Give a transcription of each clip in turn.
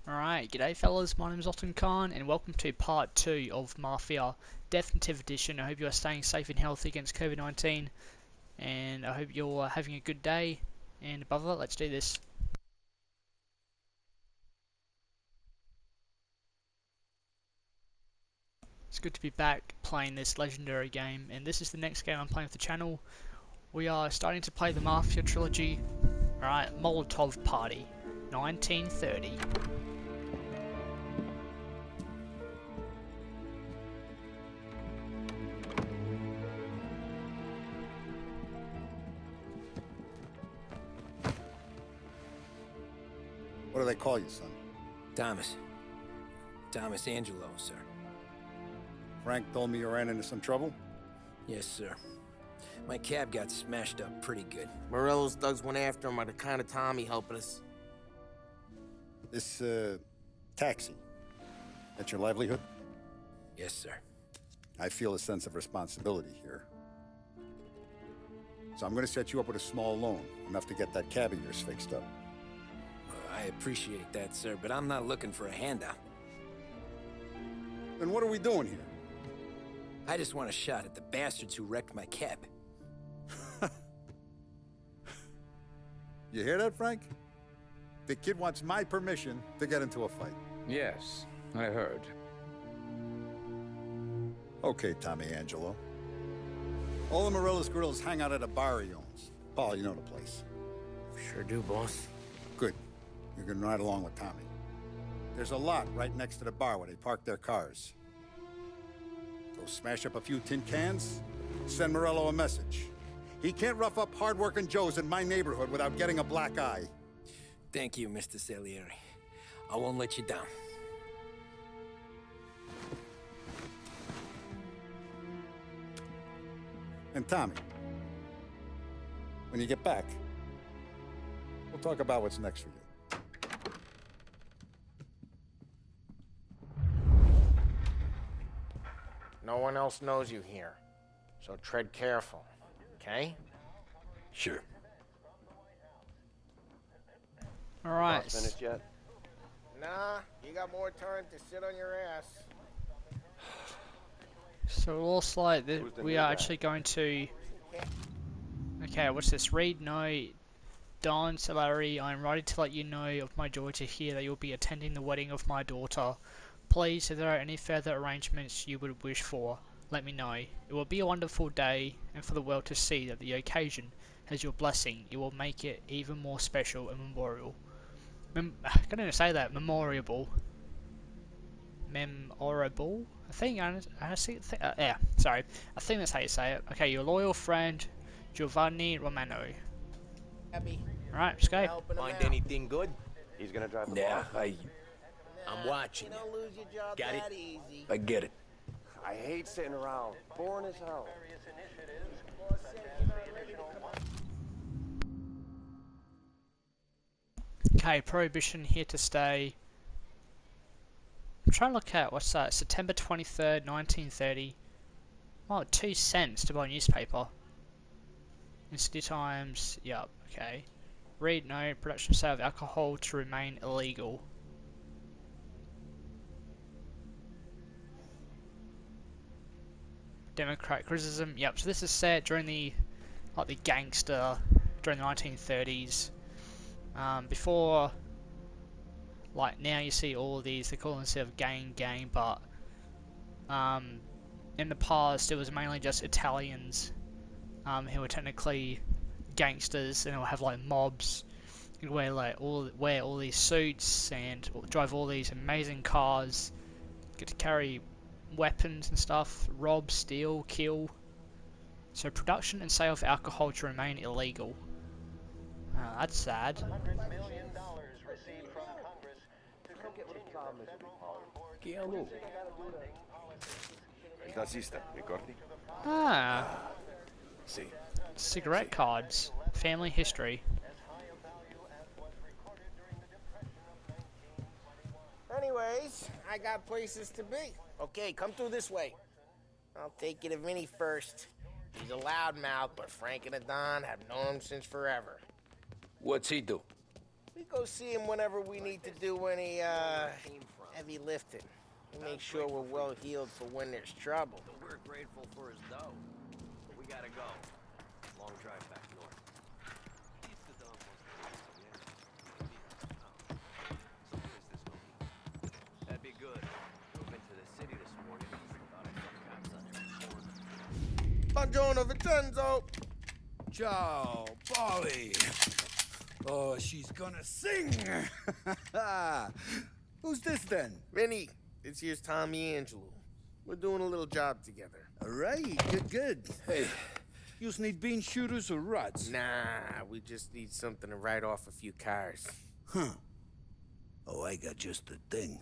Alright, g'day fellas, my name is Otton Khan and welcome to part 2 of Mafia Definitive Edition. I hope you are staying safe and healthy against COVID-19 and I hope you're having a good day, and above all, let's do this. It's good to be back playing this legendary game, and this is the next game I'm playing with the channel. We are starting to play the Mafia trilogy. Alright, Molotov Party, 1930. What do they call you, son? Thomas. Thomas Angelo, sir. Frank told me you ran into some trouble? Yes, sir. My cab got smashed up pretty good. Morello's thugs went after him by the kind of Tommy helping us. This, taxi, that's your livelihood? Yes, sir. I feel a sense of responsibility here. So I'm gonna set you up with a small loan, enough to get that cab of yours fixed up. I appreciate that, sir, but I'm not looking for a handout. Then what are we doing here? I just want a shot at the bastards who wrecked my cab. You hear that, Frank? The kid wants my permission to get into a fight. Yes, I heard. Okay, Tommy Angelo. All the Morello's girls hang out at a bar he owns. Paul, you know the place. Sure do, boss. Good. You're gonna ride along with Tommy. There's a lot right next to the bar where they park their cars. Go smash up a few tin cans, send Morello a message. He can't rough up hard-working Joes in my neighborhood without getting a black eye. Thank you, Mr. Salieri. I won't let you down. And Tommy, when you get back, we'll talk about what's next for you. No one else knows you here, so tread careful, okay? Sure. Alright. Finished yet? Nah, you got more time to sit on your ass. So it looks like that Who's the we new are guy? actually going to... Okay, what's this? Read note. Don Salary, I am writing to let you know of my joy to hear that you'll be attending the wedding of my daughter. Please, if there are any further arrangements you would wish for, let me know. It will be a wonderful day, and for the world to see that the occasion has your blessing, it will make it even more special and memorial. I can't even say that. Memorable. Memorable? I think yeah, sorry. I think that's how you say it. Okay, your loyal friend, Giovanni Romano. Abby, Alright, let's go. helping him Find out. anything good? He's gonna drive the Yeah, bar. I'm watching You don't lose your job Got it? that easy. I get it. I hate sitting around. Boring as hell. Okay, Prohibition here to stay. I'm trying to look at, what's that, September 23rd, 1930. Oh, 2 cents to buy a newspaper. In City Times, yup, okay. Read no, production and sale of alcohol to remain illegal. Democrat criticism, yep, so this is set during the, like the gangster, during the 1930s. Before, like now you see all of these, they call themselves gang, but in the past it was mainly just Italians who were technically gangsters, and they'll have like mobs, and wear all these suits and drive all these amazing cars, get to carry weapons and stuff, rob, steal, kill. So production and sale of alcohol to remain illegal. That's sad. Il nazista, ricordi? Ah, Sì. cigarette cards, family history. Anyways, I got places to be. Okay, come through this way. I'll take you to Vinny first. He's a loudmouth, but Frank and the Don have known him since forever. What's he do? We go see him whenever we need to do any, heavy lifting. We make sure we're well healed for when there's trouble. We're grateful for his dough. But we gotta go. Long drive back north. That'd be good. Drove into the city this morning. Thought I saw cops on every corner. Buongiorno, Vincenzo! Ciao, Polly. Oh, she's gonna sing. Who's this then? Vinny, this here's Tommy Angelo. We're doing a little job together. All right, good. Hey, you need bean shooters or rods? Nah, we just need something to write off a few cars. Huh. Oh, I got just the thing.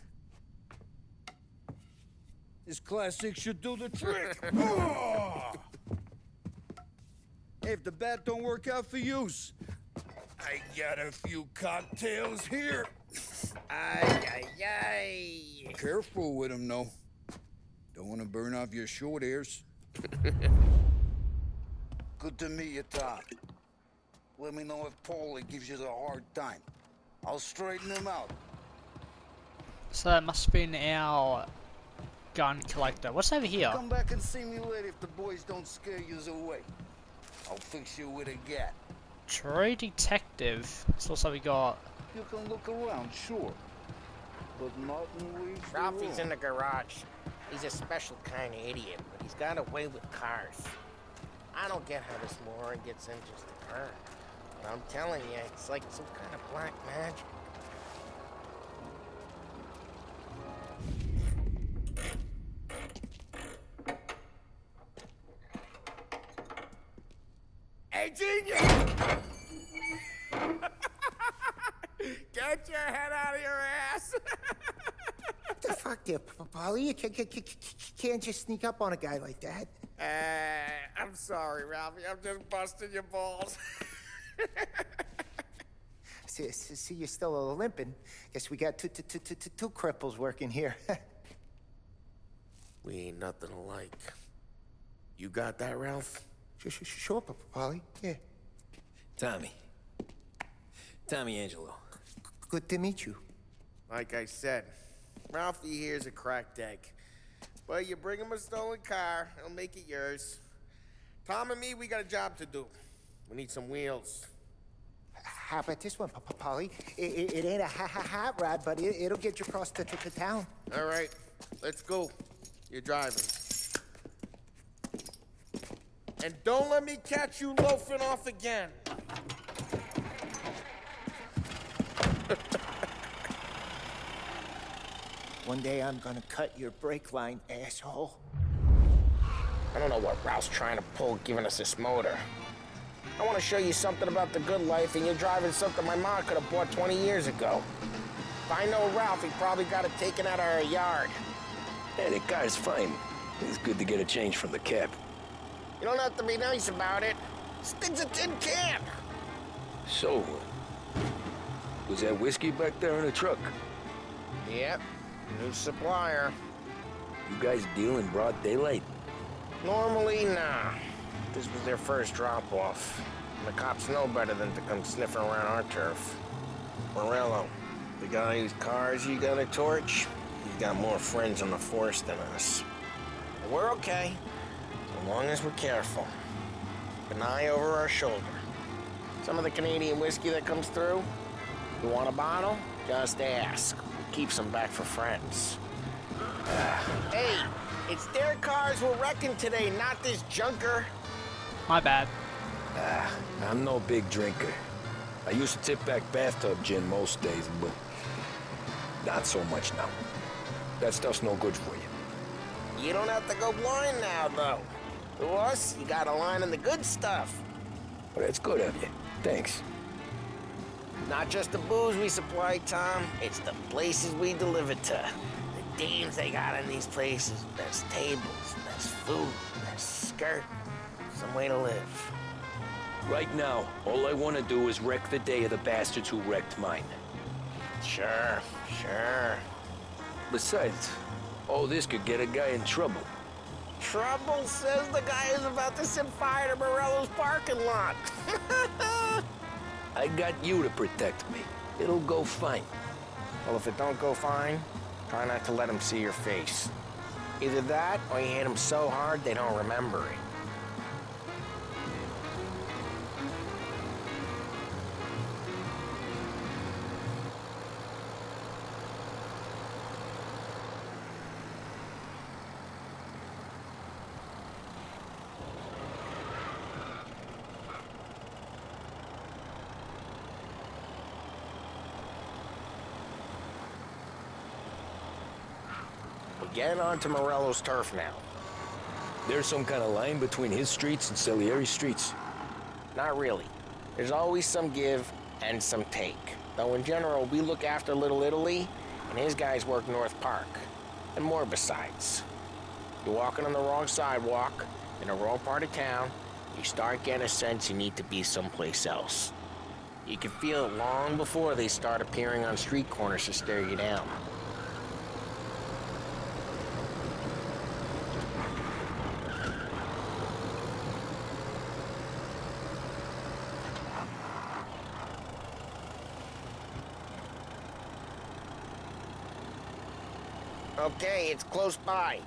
This classic should do the trick. Oh! Hey, if the bat don't work out for yous, I got a few cocktails here. Ay. Careful with them, though. Don't want to burn off your short hairs. Good to meet you, Tom. Let me know if Paulie gives you a hard time. I'll straighten him out. So that must have been our gun collector. What's over here? Come back and see me later if the boys don't scare yous away. I'll fix you with a gat. True detective. So also we got. You can look around, sure. But nothing leaves the Ralphie's room. in the garage. He's a special kind of idiot, but he's got a way with cars. I don't get how this moron gets interested in her. But I'm telling you, it's like some kind of black magic. Hey, genius! Get your head out of your ass! What the fuck there, Polly? You can't just sneak up on a guy like that. I'm sorry, Ralphie. I'm just busting your balls. See, you're still limping. Guess we got two cripples working here. We ain't nothing alike. You got that, Ralph? Sure, Polly. Yeah. Tommy Angelo. Good to meet you. Like I said, Ralphie here's a cracked egg. But you bring him a stolen car, he'll make it yours. Tom and me, we got a job to do. We need some wheels. How about this one, Polly? It ain't a hot rod, but it'll get you across to town. All right, let's go. You're driving. And don't let me catch you loafing off again. One day I'm gonna cut your brake line, asshole. I don't know what Ralph's trying to pull giving us this motor. I want to show you something about the good life, and you're driving something my mom could have bought 20 years ago. If I know Ralph, he probably got it taken out of our yard. Yeah, the car's fine. It's good to get a change from the cab. You don't have to be nice about it. This thing's a tin can. So, was that whiskey back there in the truck? Yep, new supplier. You guys deal in broad daylight? Normally, nah. This was their first drop-off. And the cops know better than to come sniffing around our turf. Morello, the guy whose cars you got a torch, he's got more friends on the force than us. But we're okay, as long as we're careful. Keep an eye over our shoulder. Some of the Canadian whiskey that comes through, you want a bottle? Just ask. Keep some back for friends. Hey, it's their cars we're wrecking today, not this junker. My bad. I'm no big drinker. I used to tip back bathtub gin most days, but not so much now. That stuff's no good for you. You don't have to go blind now, though. To us, you got a line in the good stuff. Well, that's good of you. Thanks. Not just the booze we supply, Tom. It's the places we deliver to. The dames they got in these places. There's tables, there's food, there's skirt. Some way to live. Right now, all I want to do is wreck the day of the bastards who wrecked mine. Sure. Besides, all this could get a guy in trouble. Trouble, says the guy who's about to set fire to Morello's parking lot. I got you to protect me. It'll go fine. Well, if it don't go fine, try not to let them see your face. Either that, or you hit them so hard they don't remember it. Get onto Morello's turf now. There's some kind of line between his streets and Salieri's streets. Not really. There's always some give and some take. Though in general, we look after Little Italy, and his guys work North Park. And more besides. You're walking on the wrong sidewalk, in the wrong part of town, you start getting a sense you need to be someplace else. You can feel it long before they start appearing on street corners to stare you down. Okay, it's close by.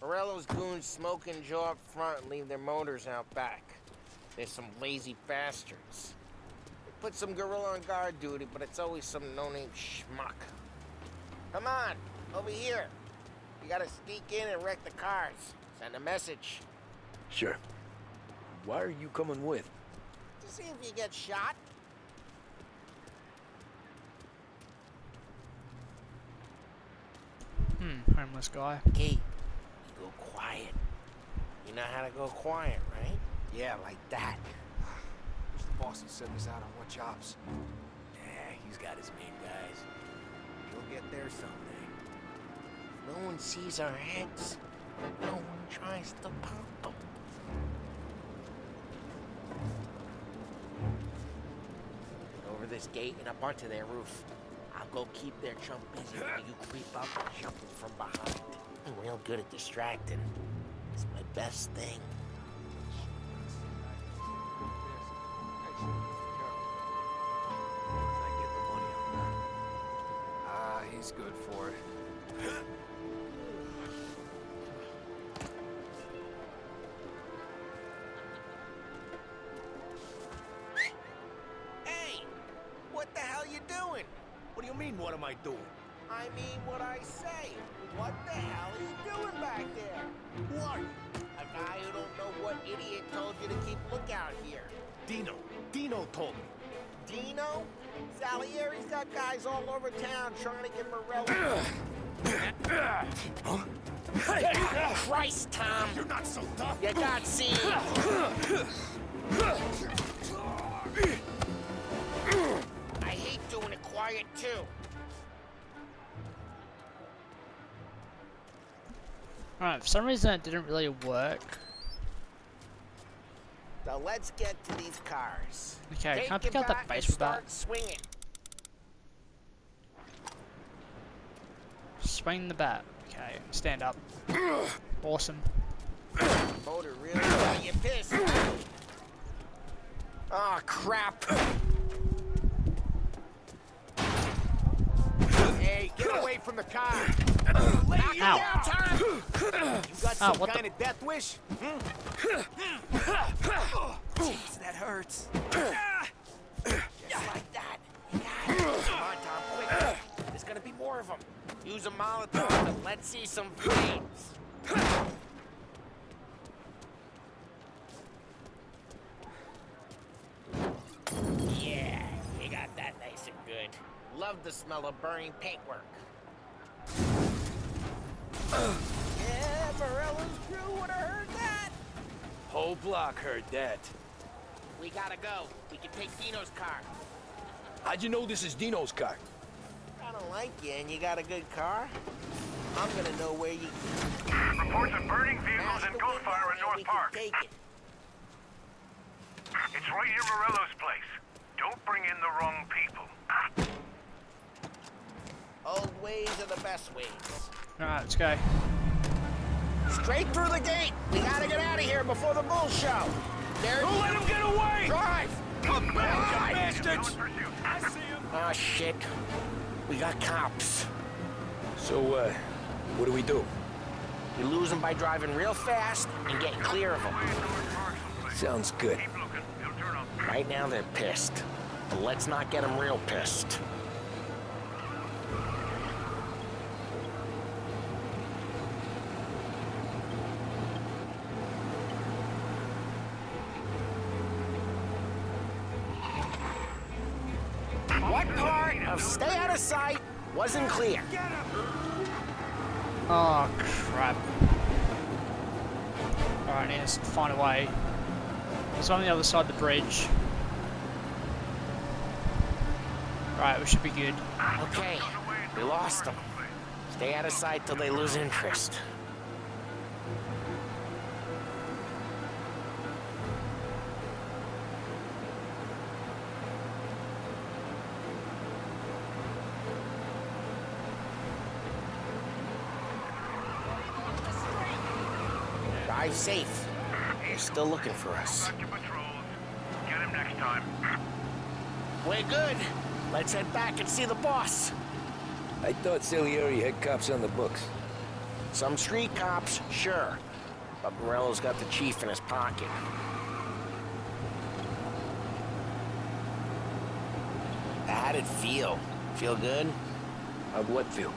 Morello's goons smoke and jaw up front and leave their motors out back. They're some lazy bastards. They put some gorilla on guard duty, but it's always some no-name schmuck. Come on, over here. You gotta sneak in and wreck the cars. Send a message. Sure. Why are you coming with? To see if you get shot. Homeless guy. Okay, you go quiet. You know how to go quiet, right? Yeah, like that. Wish the boss would send us out on what jobs. Yeah, he's got his main guys. You'll get there someday. No one sees our heads. No one tries to pop them. Over this gate and up onto their roof. I'll go keep their chump busy while you creep up and jump them from behind. I'm real good at distracting. It's my best thing. He's good for it. Hey! What the hell you doing? What do you mean, what am I doing? I mean what I say. What the hell are you doing back there? Who are you? A guy who don't know what idiot told you to keep lookout here. Dino. Dino told me. Dino? Salieri's got guys all over town trying to get Morello. Christ, Tom! You're not so tough. You got seen. I hate doing it quiet, too. Alright, for some reason it didn't really work. So let's get to these cars. Okay, Take can I pick it out the back base and with that? start swinging. Swing the bat. Okay, stand up. Awesome. Motor really got you pissed. Oh, crap. Hey, get away from the car. Lay you Ow. down, Tom. You got some what kind of death wish? Jeez, that hurts. Just like that. Yeah. Come on, Tom, quick. There's gonna be more of them. Use a Molotov and let's see some flames. Yeah, you got that nice and good. Love the smell of burning paintwork. Yeah, Morello's crew would have heard that. Whole block heard that. We gotta go. We can take Dino's car. How'd you know this is Dino's car? I don't like you and you got a good car. I'm gonna know where you... Reports of burning vehicles and gunfire in North Park. Take it. It's right near Morello's place. Don't bring in the wrong people. Old ways are the best ways. Alright, let's go. Straight through the gate. We gotta get out of here before the bull show. Don't let him get away! Drive! Come back, you bastards! I see him. Oh, shit. We got cops. So, what do we do? You lose them by driving real fast and getting clear of them. Sounds good. Keep looking. He'll turn up. Right now, they're pissed. But let's not get them real pissed. What part of stay out of sight wasn't clear? Oh, crap. Alright, I need to find a way. It's on the other side of the bridge. Right, we should be good. Okay, we lost them. Stay out of sight till they lose interest. Drive safe. They're still looking for us. Back to patrols. Get him next time. We're good. Let's head back and see the boss. I thought Salieri had cops on the books. Some street cops, sure. But Morello's got the chief in his pocket. How'd it feel? Feel good? How'd what feel?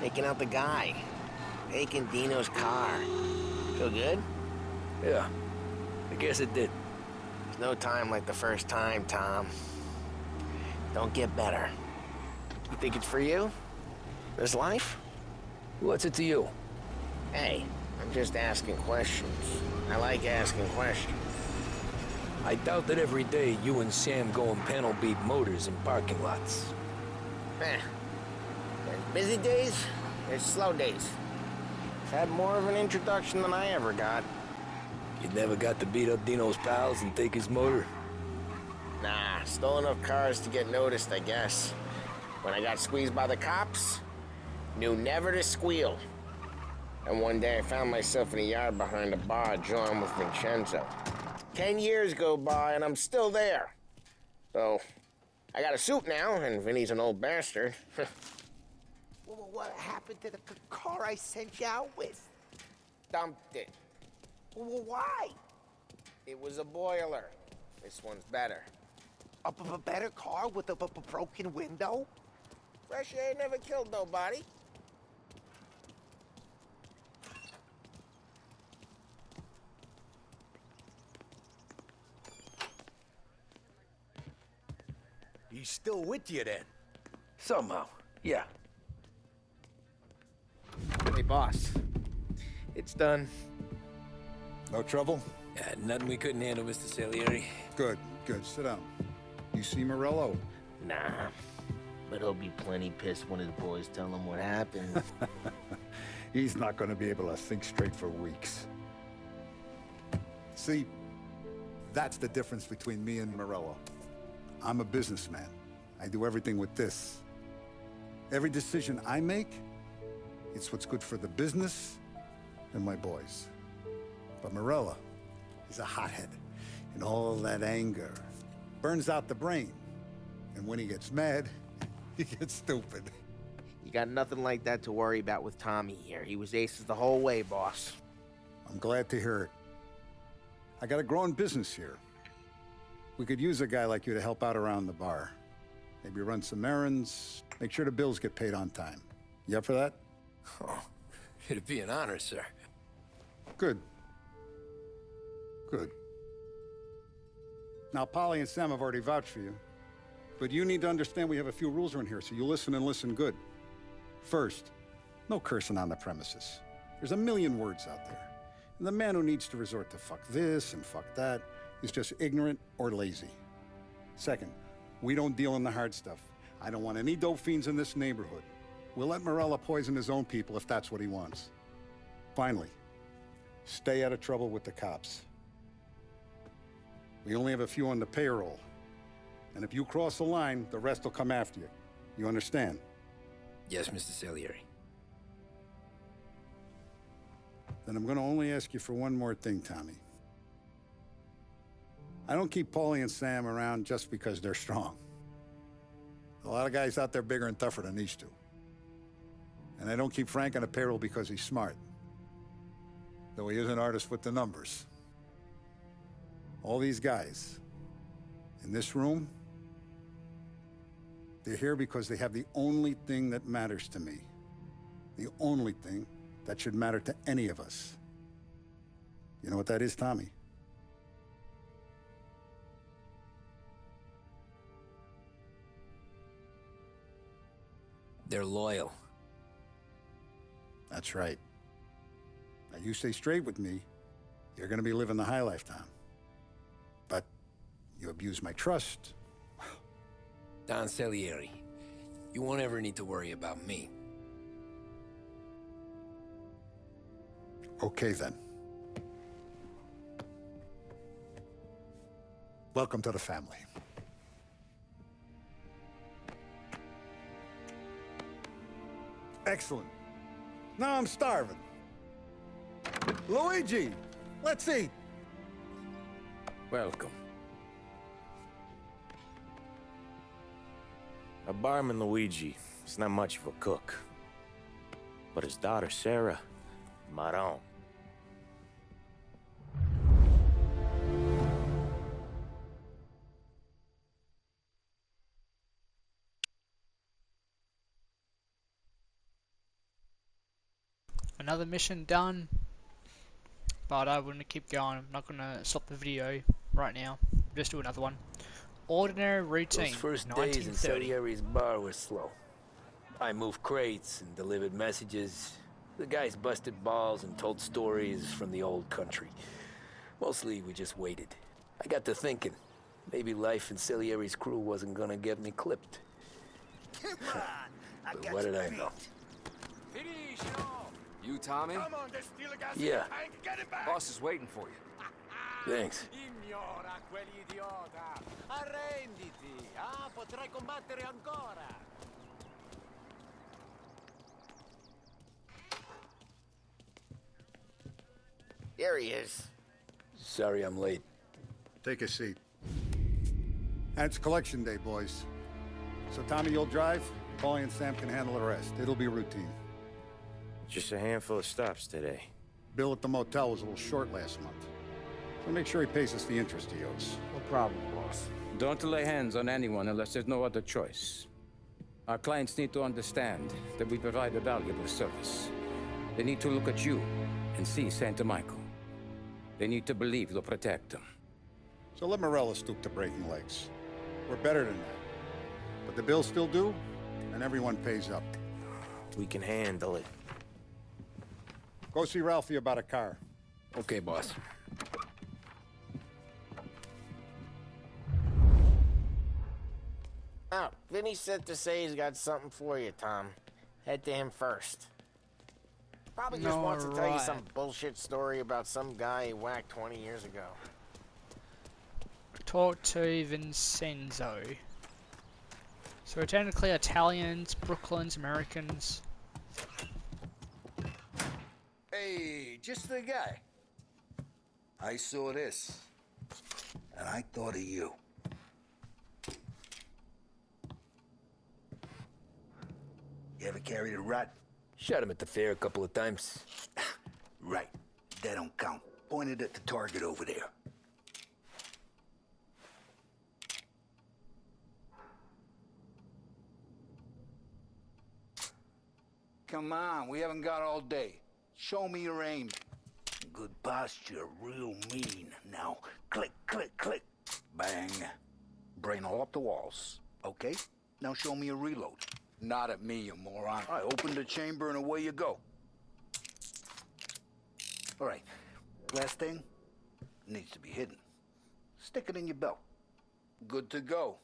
Taking out the guy. Taking Dino's car. Feel good? Yeah, I guess it did. There's no time like the first time, Tom. Don't get better. You think it's for you? This life? What's it to you? Hey, I'm just asking questions. I like asking questions. I doubt that every day you and Sam go and panel beat motors in parking lots. There's busy days, there's slow days. I've had more of an introduction than I ever got. You never got to beat up Dino's pals and take his motor? Nah, stole enough cars to get noticed, I guess. When I got squeezed by the cops, knew never to squeal. And one day I found myself in a yard behind a bar drawing with Vincenzo. 10 years go by and I'm still there. So, I got a suit now, and Vinny's an old bastard. Well, what happened to the car I sent you out with? Dumped it. Well, why? It was a boiler. This one's better. A better car with a broken window? Fresh air never killed nobody. He's still with you then? Somehow, yeah. Hey, boss. It's done. No trouble? Yeah, nothing we couldn't handle, Mr. Salieri. Good, good. Sit down. You see Morello? Nah. But he'll be plenty pissed when his boys tell him what happened. He's not going to be able to think straight for weeks. See, that's the difference between me and Morello. I'm a businessman. I do everything with this. Every decision I make, it's what's good for the business and my boys. But Morello, he's a hothead. And all that anger burns out the brain. And when he gets mad, he gets stupid. You got nothing like that to worry about with Tommy here. He was aces the whole way, boss. I'm glad to hear it. I got a growing business here. We could use a guy like you to help out around the bar. Maybe run some errands, make sure the bills get paid on time. You up for that? Oh, it'd be an honor, sir. Good. Good. Now, Polly and Sam have already vouched for you. But you need to understand we have a few rules around here, so you listen and listen good. First, no cursing on the premises. There's a million words out there. And the man who needs to resort to fuck this and fuck that is just ignorant or lazy. Second, we don't deal in the hard stuff. I don't want any dope fiends in this neighborhood. We'll let Morello poison his own people if that's what he wants. Finally, stay out of trouble with the cops. We only have a few on the payroll. And if you cross the line, the rest will come after you. You understand? Yes, Mr. Salieri. Then I'm gonna only ask you for one more thing, Tommy. I don't keep Paulie and Sam around just because they're strong. A lot of guys out there bigger and tougher than these two. And I don't keep Frank on the payroll because he's smart. Though he is an artist with the numbers. All these guys in this room, they're here because they have the only thing that matters to me. The only thing that should matter to any of us. You know what that is, Tommy? They're loyal. That's right. Now you stay straight with me, you're gonna be living the high life, Tom. But you abuse my trust. Don Salieri, you won't ever need to worry about me. Okay, then. Welcome to the family. Excellent. Now I'm starving. Luigi, let's eat. Welcome. A barman Luigi is not much of a cook. But his daughter Sarah, Maron. Another mission done, but I want to keep going. I'm not going to stop the video right now. Just do another one. Ordinary routine. Those first days in 1930. Salieri's bar were slow. I moved crates and delivered messages. The guys busted balls and told stories from the old country. Mostly we just waited. I got to thinking, maybe life in Salieri's crew wasn't gonna get me clipped. Come on, I But got what you did I beat. know? You, Tommy? Come on, there's still a gas Yeah. tank. Get it back. Boss is waiting for you. Thanks. Ignora quell'idiota. Arrenditi. Ah, potrai combattere ancora. There he is. Sorry I'm late. Take a seat. And it's collection day, boys. So Tommy, you'll drive. Paulie and Sam can handle the rest. It'll be routine. Just a handful of stops today. Bill at the motel was a little short last month. So make sure he pays us the interest he owes. No problem, boss. Don't lay hands on anyone unless there's no other choice. Our clients need to understand that we provide a valuable service. They need to look at you and see Santa Michael. They need to believe you'll protect them. So let Morella stoop to breaking legs. We're better than that. But the bills still due, and everyone pays up. We can handle it. Go see Ralphie about a car. Okay, boss. Oh, Vinny said to say he's got something for you, Tom. Head to him first. Probably just wants to tell you some bullshit story about some guy he whacked 20 years ago. Talk to Vincenzo. So we're technically Italians, Brooklyns, Americans. Hey, just the guy. I saw this, and I thought of you. You ever carried a rat? Shot him at the fair a couple of times. Right. That don't count. Pointed at the target over there. Come on, we haven't got all day. Show me your aim. Good posture, real mean. Now, click, click, click. Bang. Brain all up the walls. Okay? Now show me a reload. Not at me, you moron. I opened the chamber and away you go. All right. Last thing. Needs to be hidden. Stick it in your belt. Good to go.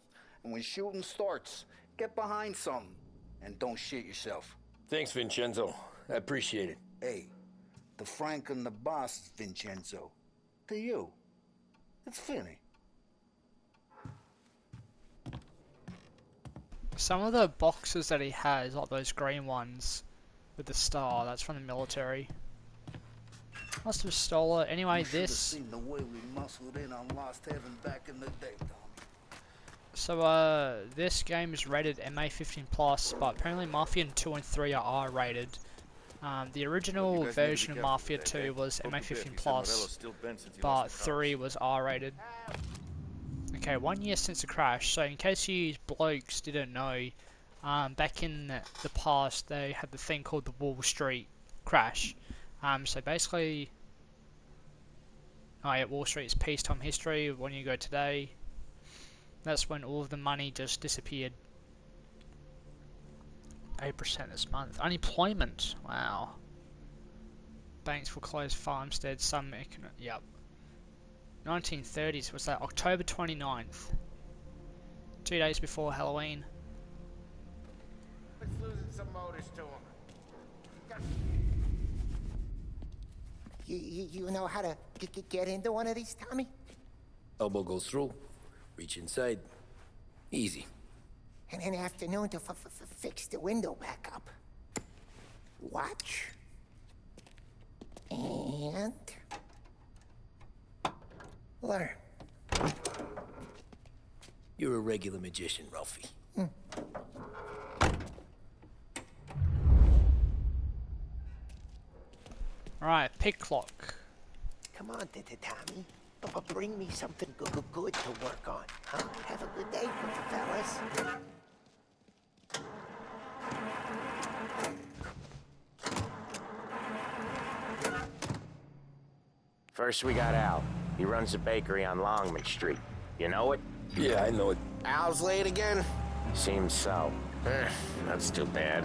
And when shooting starts, get behind something. And don't shit yourself. Thanks, Vincenzo. I appreciate it. Hey, the Frank and the boss, Vincenzo. To you. It's Finny. Some of the boxes that he has, like those green ones with the star, that's from the military. Must have stole it. Anyway, You should have this. seen the way we muscled in on Lost Heaven back in the day, Tommy. So, this game is rated MA 15+, but apparently Mafia 2 and 3 are R-rated. The original version of Mafia 2 was MA 15+, but 3 was R-rated. Okay, 1 year since the crash. So, in case you blokes didn't know, back in the past, they had the thing called the Wall Street crash. So basically, Wall Street is peacetime history. When you go today, that's when all of the money just disappeared. 8% this month. Unemployment. Wow. Banks foreclosed, farmsteads, some. Yep. 1930s. Was that October 29th? 2 days before Halloween. It's losing some motors to him. You know how to get into one of these, Tommy? Elbow goes through. Reach inside. Easy. And in the afternoon to fix the window back up. Watch. And... learn. You're a regular magician, Ralphie. Alright, pick clock. Come on, Tommy. Bring me something good to work on. Huh? Have a good day, fellas. First we got Al. He runs a bakery on Longman Street. You know it? Yeah, I know it. Al's late again? Seems so. That's too bad.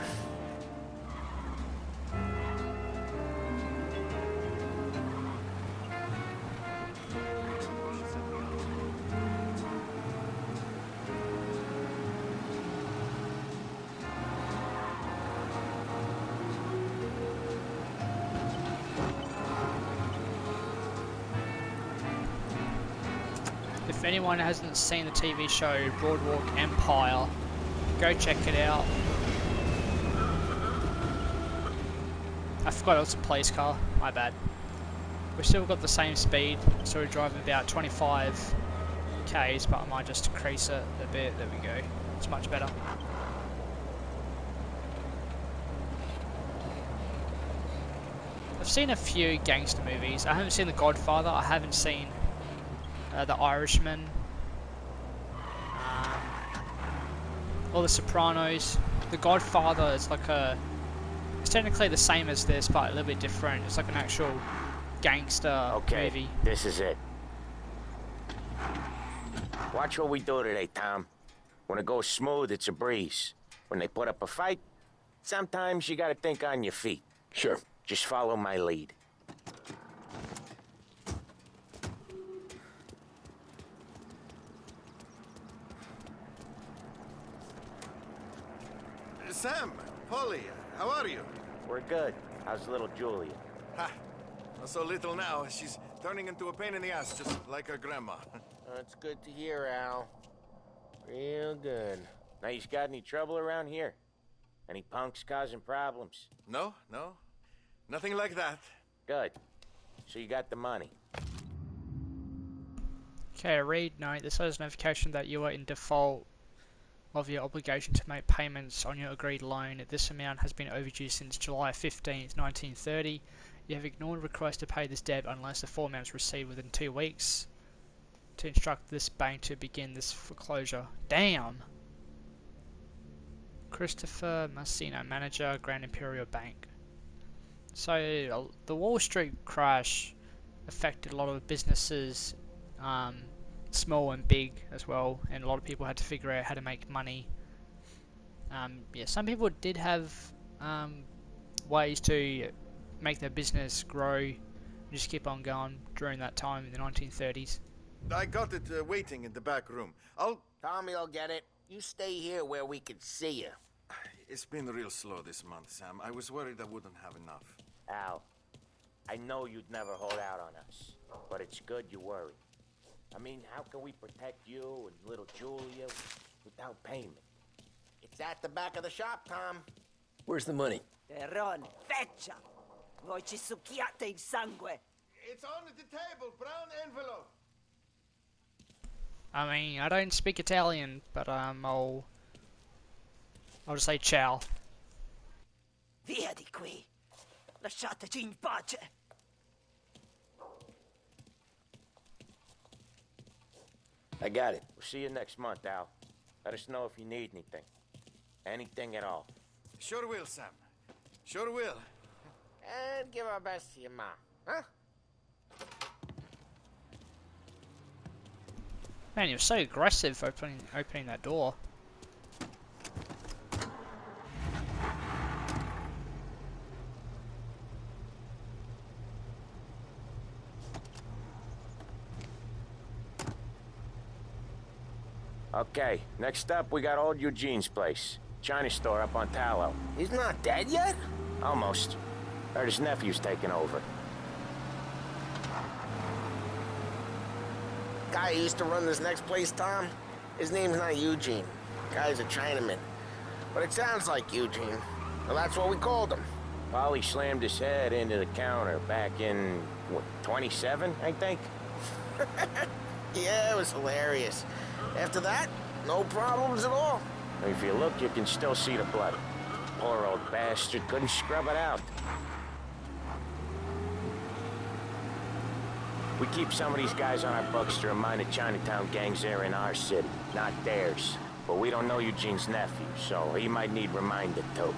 If anyone hasn't seen the TV show Boardwalk Empire, go check it out. I forgot it was a police car, my bad. We've still got the same speed, so we're driving about 25 k's, but I might just decrease it a bit. There we go. It's much better. I've seen a few gangster movies. I haven't seen The Godfather. I haven't seen The Irishman, or The Sopranos. The Godfather is like it's technically the same as this, but a little bit different. It's like an actual gangster movie. This is it. Watch what we do today, Tom. When it goes smooth, it's a breeze. When they put up a fight, sometimes you gotta think on your feet. Sure. Just follow my lead. Sam, Polly, how are you? We're good. How's little Julia? Ha! Not so little now. She's turning into a pain in the ass, just like her grandma. That's good to hear, Al. Real good. Now, you got any trouble around here? Any punks causing problems? No. Nothing like that. Good. So you got the money. Okay, read note. This has notification that you are in default of your obligation to make payments on your agreed loan. This amount has been overdue since July 15th, 1930. You have ignored requests to pay this debt unless the full amount is received within 2 weeks. To instruct this bank to begin this foreclosure. Damn! Christopher Massino, manager, Grand Imperial Bank. So, the Wall Street crash affected a lot of businesses, small and big as well, and a lot of people had to figure out how to make money. Yeah, some people did have ways to make their business grow and just keep on going during that time in the 1930s. I got it waiting in the back room. Tommy will get it. You stay here where we can see you. It's been real slow this month, Sam. I was worried I wouldn't have enough. Al, I know you'd never hold out on us, but it's good you worry. I mean, how can we protect you and little Julia without payment? It's at the back of the shop, Tom. Where's the money? Terron, feccia! Voi ci succhiate il sangue! It's on the table, brown envelope. I mean, I don't speak Italian, but I'll just say ciao. Via di qui. Lasciateci in pace. I got it. We'll see you next month, Al. Let us know if you need anything. Anything at all. Sure will, Sam. Sure will. And give our best to your mom, huh? Man, you're so aggressive opening that door. Okay, next up, we got old Eugene's place. China store up on Tallow. He's not dead yet? Almost. Heard his nephew's taking over. Guy who used to run this next place, Tom? His name's not Eugene. Guy's a Chinaman. But it sounds like Eugene. Well, that's what we called him. Polly slammed his head into the counter back in, what, 27, I think? Yeah, it was hilarious. After that, no problems at all. If you look, you can still see the blood. Poor old bastard couldn't scrub it out. We keep some of these guys on our books to remind the Chinatown gangs they're in our city, not theirs. But we don't know Eugene's nephew, so he might need reminded too.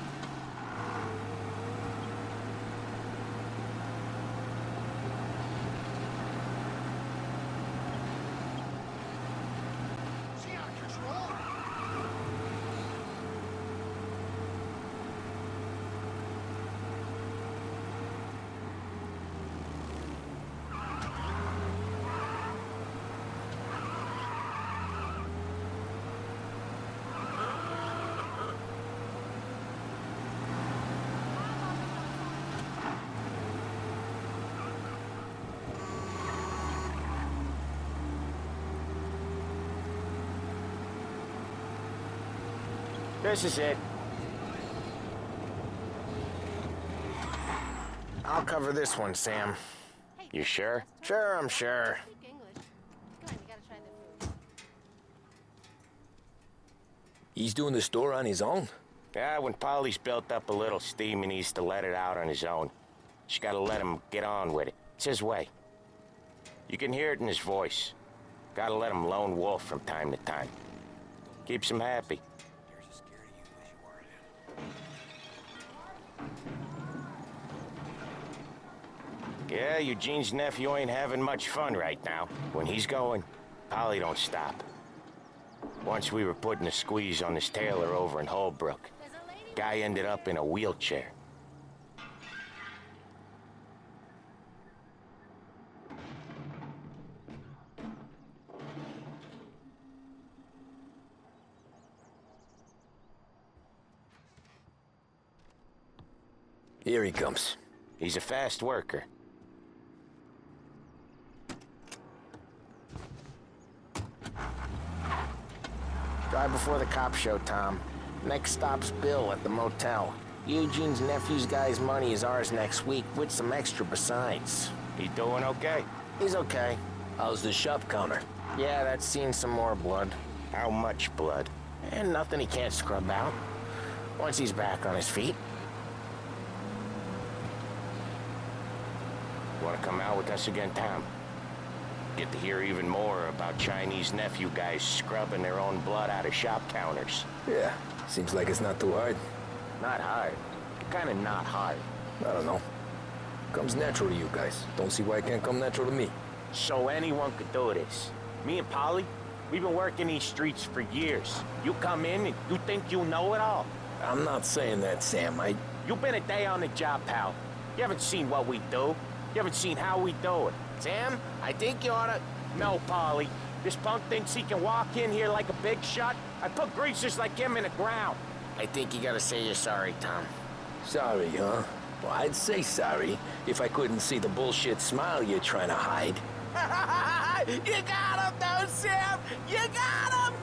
This is it. I'll cover this one, Sam. You sure? Sure, I'm sure. He's doing the store on his own? Yeah, when Polly's built up a little steam, he needs to let it out on his own. Just gotta let him get on with it. It's his way. You can hear it in his voice. Gotta let him lone wolf from time to time. Keeps him happy. Yeah, Eugene's nephew ain't having much fun right now. When he's going, Polly don't stop. Once we were putting a squeeze on this tailor over in Holbrook. Guy ended up in a wheelchair. Here he comes. He's a fast worker. Drive before the cop show, Tom. Next stop's Bill at the motel. Eugene's nephew's guy's money is ours next week, with some extra besides. He doing okay? He's okay. How's the shop counter? Yeah, that's seen some more blood. How much blood? And nothing he can't scrub out. Once he's back on his feet. Want to come out with us again, Tom? Get to hear even more about Chinese nephew guys scrubbing their own blood out of shop counters. Yeah, seems like it's not too hard. Not hard. Kind of not hard. I don't know. Comes natural to you guys. Don't see why it can't come natural to me. So anyone could do this. Me and Polly, we've been working these streets for years. You come in and you think you know it all. I'm not saying that, Sam. You've been a day on the job, pal. You haven't seen what we do. You haven't seen how we do it. Sam, I think you oughta... No, Polly. This punk thinks he can walk in here like a big shot. I put greasers like him in the ground. I think you gotta say you're sorry, Tom. Sorry, huh? Well, I'd say sorry if I couldn't see the bullshit smile you're trying to hide. You got him, though, Sam! You got him!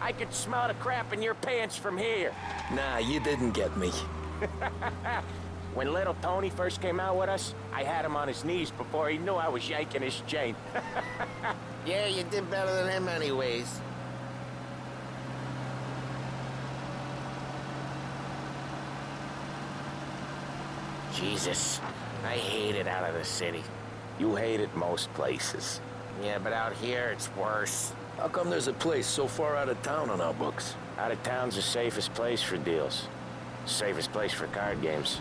I could smell the crap in your pants from here. Nah, you didn't get me. When little Tony first came out with us, I had him on his knees before he knew I was yanking his chain. Yeah, you did better than him anyways. Jesus, I hate it out of the city. You hate it most places. Yeah, but out here, it's worse. How come there's a place so far out of town on our books? Out of town's the safest place for deals. Safest place for card games.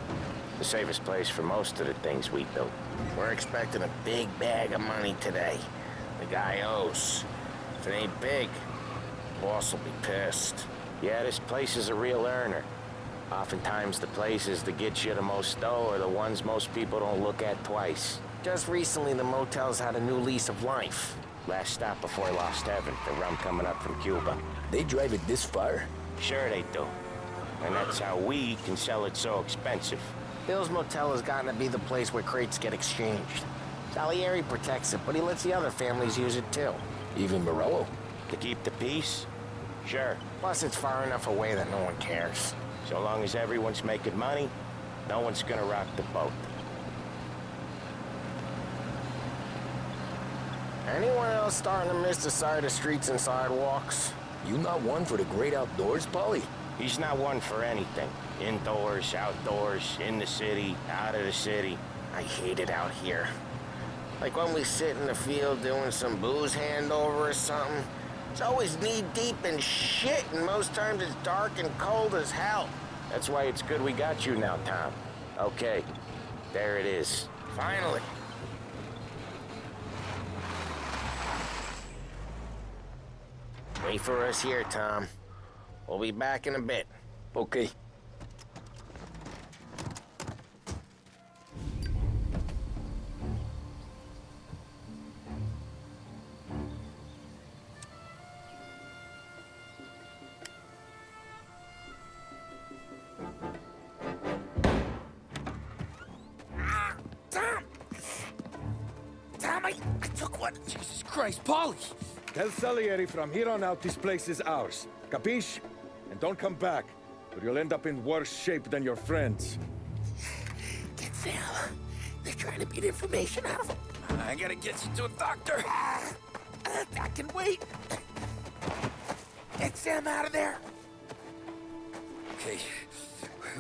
The safest place for most of the things we do. We're expecting a big bag of money today. The guy owes. If it ain't big, boss will be pissed. Yeah, this place is a real earner. Oftentimes the places that get you the most dough are the ones most people don't look at twice. Just recently the motel's had a new lease of life. Last stop before Lost Heaven, the rum coming up from Cuba. They drive it this far? Sure they do. And that's how we can sell it so expensive. Bill's Motel has gotten to be the place where crates get exchanged. Salieri protects it, but he lets the other families use it too. Even Morello? To keep the peace? Sure. Plus it's far enough away that no one cares. So long as everyone's making money, no one's gonna rock the boat. Anyone else starting to miss the side of streets and sidewalks? You not one for the great outdoors, Polly? He's not one for anything. Indoors, outdoors, in the city, out of the city. I hate it out here. Like when we sit in the field doing some booze handover or something. It's always knee-deep in shit, and most times it's dark and cold as hell. That's why it's good we got you now, Tom. Okay, there it is. Finally. Wait for us here, Tom. We'll be back in a bit. Okay. Tom! Tom, I took one. Jesus Christ, Polly! Tell Salieri from here on out this place is ours. Capiche? And don't come back, or you'll end up in worse shape than your friends. Get Sam. They're trying to beat information out of him. I gotta get you to a doctor. I can wait. Get Sam out of there.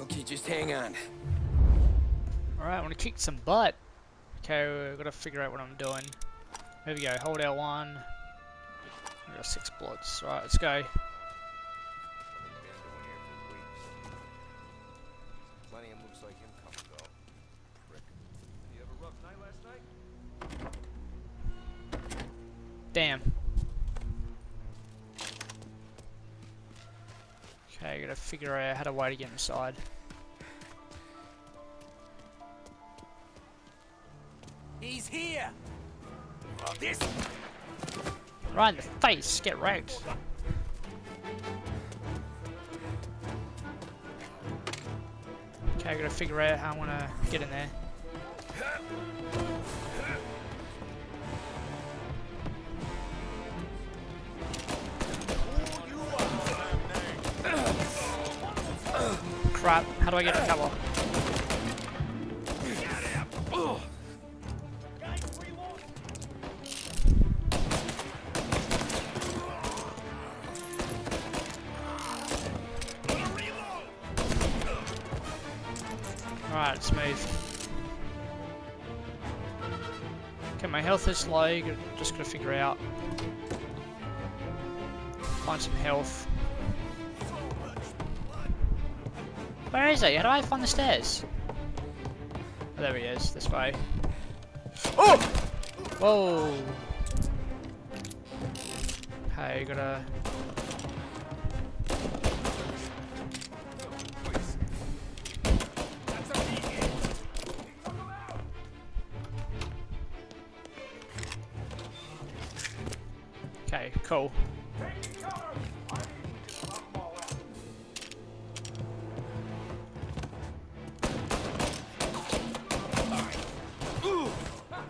Okay, just hang on. Alright, I want to kick some butt. Okay, we've got to figure out what I'm doing. There we go, hold L1. We've got 6 bullets. Alright, let's go. Plenty of moves like him come and go. Prick. You have a rough night last night? Damn. Okay, gotta figure out how to way to get inside. He's here. This. Right in the face, get wrecked. Okay, I gotta figure out how I wanna get in there. Crap, how do I get to cover? Alright, let's move. Okay, my health is low, just gotta figure out. Find some health. Where is he? How do I find the stairs? Oh, there he is, this way. Oh! Whoa! Okay, gotta... Okay, cool.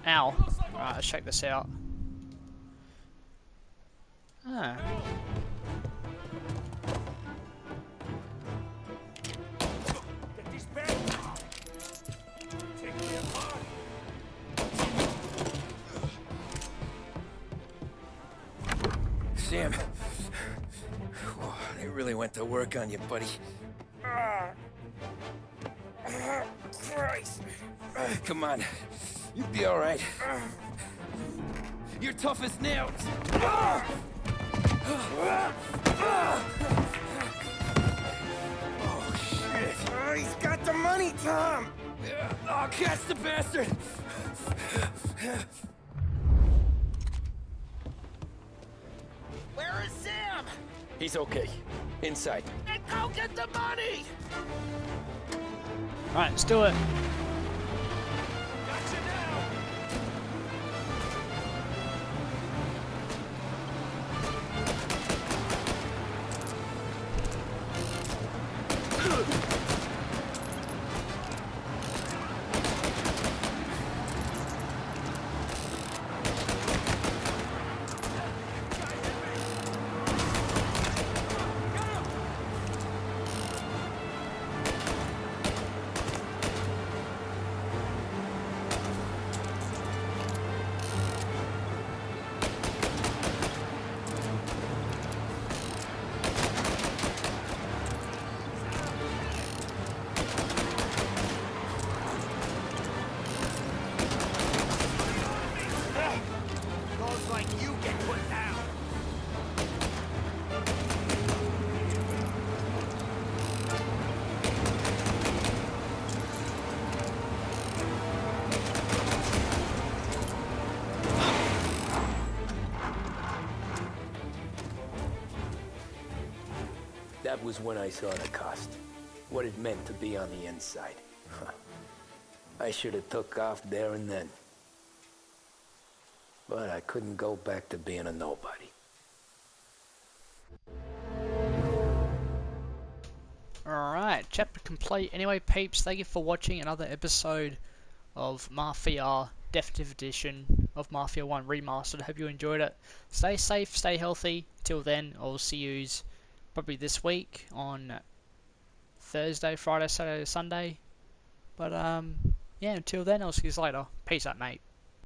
Ow. Alright, let's check this out. Ah. Sam. Whoa, they really went to work on you, buddy. Christ. Come on. You'll be all right. You're tough as nails. Oh, shit. Oh, he's got the money, Tom! Oh, catch the bastard! Where is Sam? He's okay. Inside. And go get the money! Alright, let's do it. Gotcha now! Goes like you get put down. That was when I saw the cost. What it meant to be on the inside. I should have took off there and then. But I couldn't go back to being a nobody. Alright, chapter complete. Anyway, peeps, thank you for watching another episode of Mafia Definitive Edition of Mafia 1 Remastered. Hope you enjoyed it. Stay safe, stay healthy. Till then, I'll see yous probably this week on Thursday, Friday, Saturday, Sunday. But yeah, until then, I'll see you later. Peace out, mate.